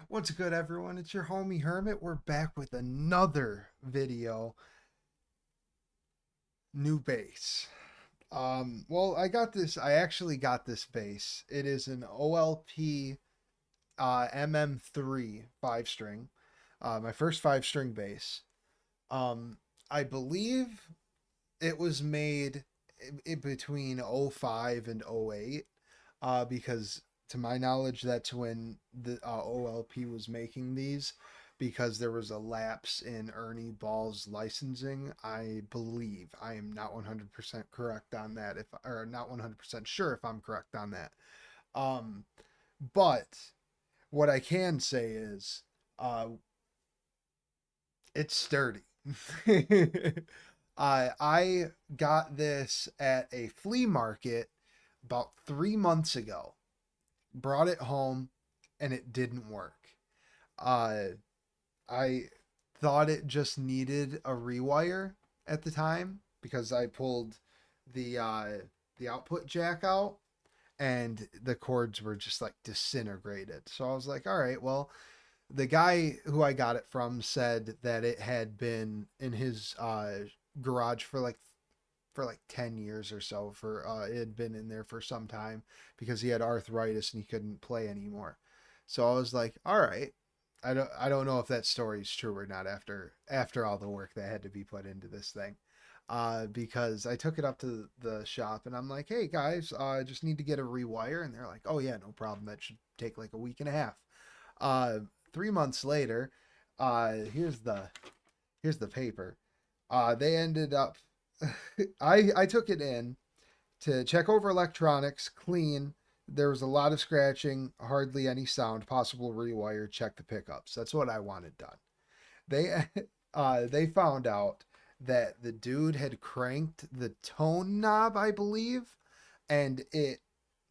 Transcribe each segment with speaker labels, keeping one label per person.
Speaker 1: What's good, everyone? It's your homie Hermit. We're back with another video. New bass. Well, I got this. I actually got this bass. It is an OLP MM3 five string. My first five string bass. Um, I believe it was made in between '05 and '08. Because to my knowledge, that's when the OLP was making these, because there was a lapse in Ernie Ball's licensing. I believe I am not 100% correct on that, if or not 100% sure if I'm correct on that. Um, but what I can say is, uh, it's sturdy. I got this at a flea market about 3 months ago, brought it home, and it didn't work. Uh, I thought it just needed a rewire at the time because I pulled the uh, the output jack out and the cords were just like disintegrated. So I was like, all right, well, the guy who I got it from said that it had been in his garage for like 10 years or so. For It had been in there for some time because he had arthritis and he couldn't play anymore. So I was like, all right. I don't know if that story is true or not after all the work that had to be put into this thing. Because I took it up to the shop and I'm like, hey guys, I just need to get a rewire. And they're like, oh yeah, no problem. That should take like a week and a half. Uh, 3 months later, here's the paper. They ended up. I took it in to check over electronics, clean. There was a lot of scratching, hardly any sound. Possible rewire. Check the pickups. That's what I wanted done. They they found out that the dude had cranked the tone knob, I believe, and it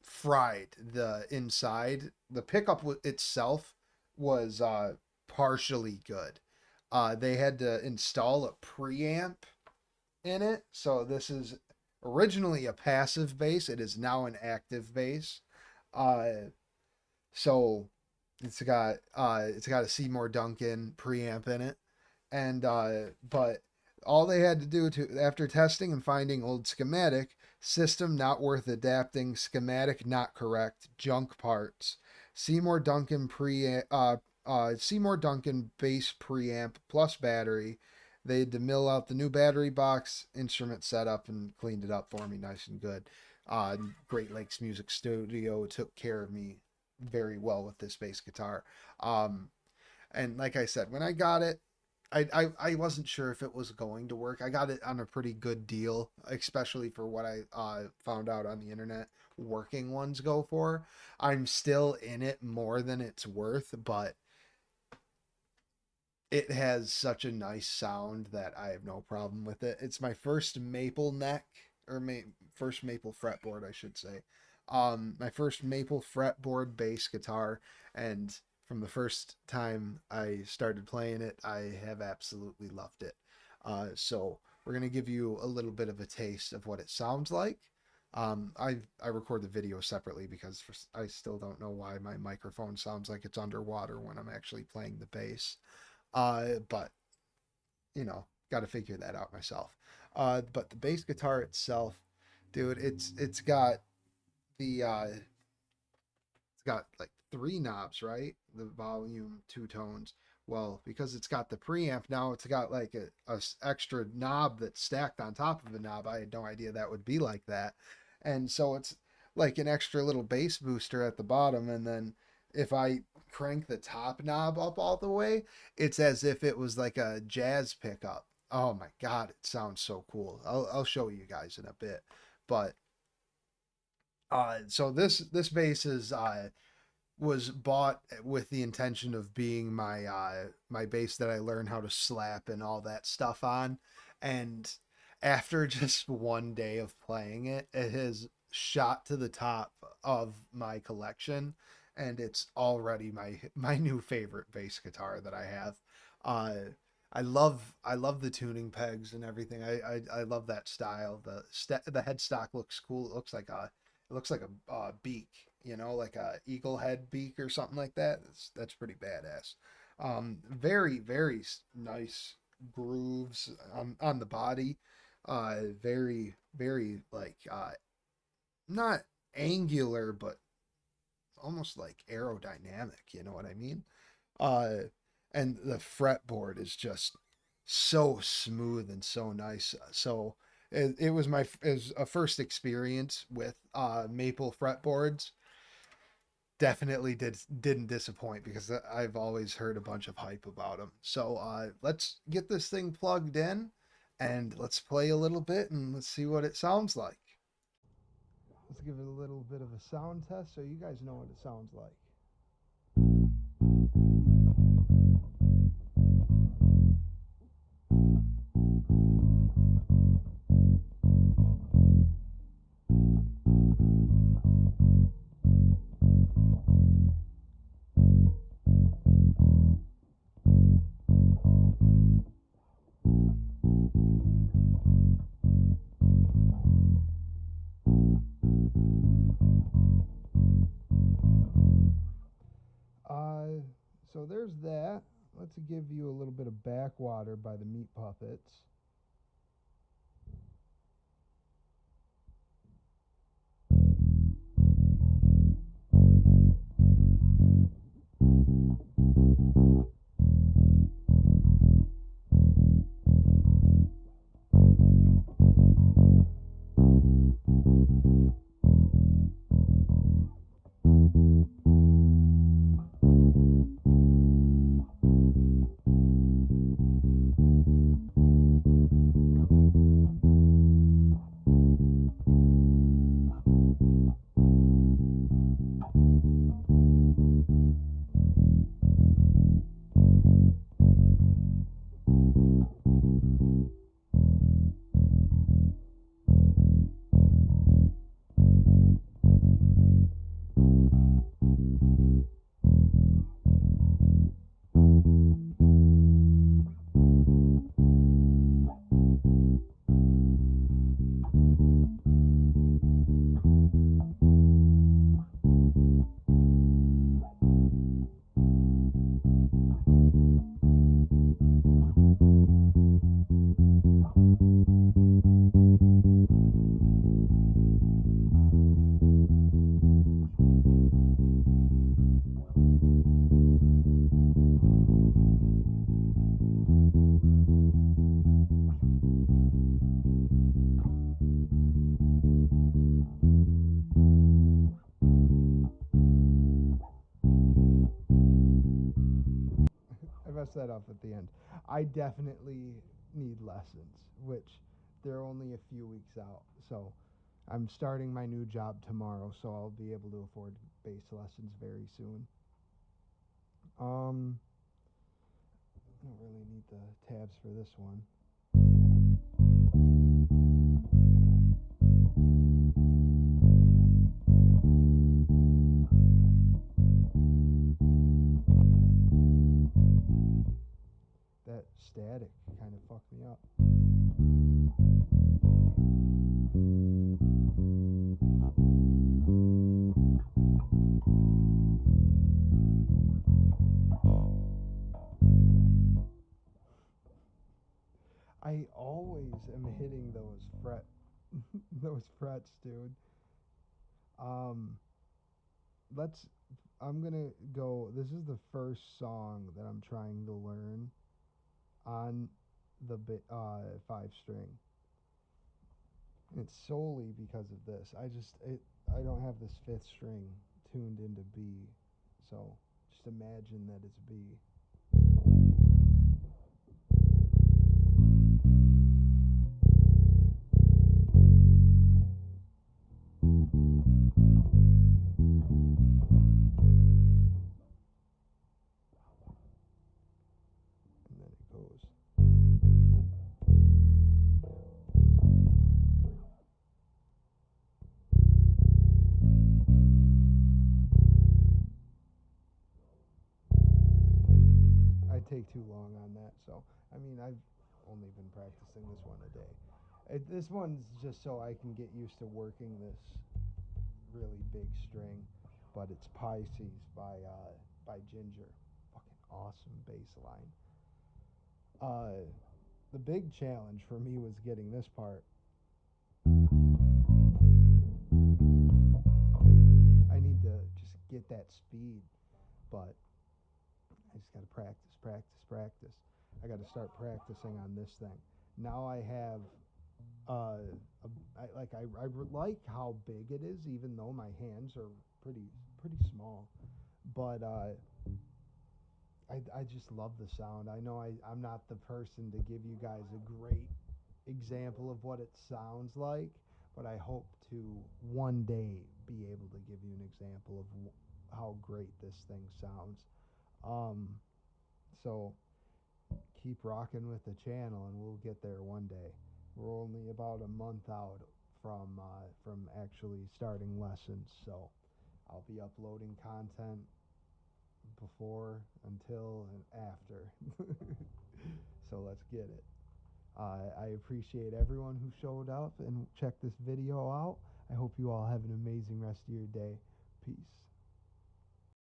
Speaker 1: fried the inside. The pickup itself was partially good. They had to install a preamp in it. So this is originally a passive bass. It is now an active bass. Uh, so it's got a Seymour Duncan preamp in it, and but all they had to do to after testing and finding old schematic, system not worth adapting, schematic not correct, junk parts, Seymour Duncan Seymour Duncan bass preamp plus battery. They had to mill out the new battery box, instrument setup, and cleaned it up for me nice and good. Great Lakes Music Studio took care of me very well with this bass guitar. Um, and like I said, when I got it, I wasn't sure if it was going to work. I got it on a pretty good deal, especially for what I found out on the internet working ones go for. I'm still in it more than it's worth, but it has such a nice sound that I have no problem with it. It's my first maple neck or first maple fretboard, I should say. My first maple fretboard bass guitar, and from the first time I started playing it, I have absolutely loved it. So we're gonna give you a little bit of a taste of what it sounds like. I record the video separately because I still don't know why my microphone sounds like it's underwater when I'm actually playing the bass. But got to figure that out myself. But the bass guitar itself, dude, it's got like three knobs, right? The volume, two tones. Well, because it's got the preamp now, it's got like a extra knob that's stacked on top of a knob. I had no idea that would be like that, and so it's like an extra little bass booster at the bottom, and then if I crank the top knob up all the way, it's as if it was like a jazz pickup. Oh my god, it sounds so cool. I'll show you guys in a bit, but so this bass is was bought with the intention of being my bass that I learned how to slap and all that stuff on. And after just one day of playing it, it has shot to the top of my collection, and it's already my new favorite bass guitar that I have. Uh, I love the tuning pegs and everything. I love that style. The headstock looks cool. It looks like a beak like a eagle head beak or something like that. That's pretty badass. Very very nice grooves on the body. Very very like not angular, but almost like aerodynamic. You know what I mean? Uh, and the fretboard is just so smooth and so nice. So it was a first experience with maple fretboards. Definitely didn't disappoint because I've always heard a bunch of hype about them. So let's get this thing plugged in and let's play a little bit and let's see what it sounds like. Let's give it a little bit of a sound test so you guys know what it sounds like. Uh, so there's that. Let's give you a little bit of Backwater by the Meat Puppets. I messed that up at the end. I definitely need lessons, which they're only a few weeks out. So I'm starting my new job tomorrow, so I'll be able to afford bass lessons very soon. Um, I don't really need the tabs for this one. That static kind of fucked me up. I always am hitting those frets, dude. Um, let's. I'm gonna go. This is the first song that I'm trying to learn on the 5 string. It's solely because of this. I don't have this fifth string tuned into B, so just imagine that it's B. And then it goes. I take too long on that, so I mean I've only been practicing this one a day. This one's just so I can get used to working this really big string. but it's Pisces by Ginger. Fucking awesome bass line. The big challenge for me was getting this part. I need to just get that speed, but I just got to practice. I got to start practicing on this thing. Now I have, I like how big it is, even though my hands are pretty small. But I just love the sound. I know I'm not the person to give you guys a great example of what it sounds like, but I hope to one day be able to give you an example of how great this thing sounds. So keep rocking with the channel, and we'll get there one day. We're only about a month out from actually starting lessons, so I'll be uploading content before, until, and after. So let's get it. I appreciate everyone who showed up and checked this video out. I hope you all have an amazing rest of your day. Peace.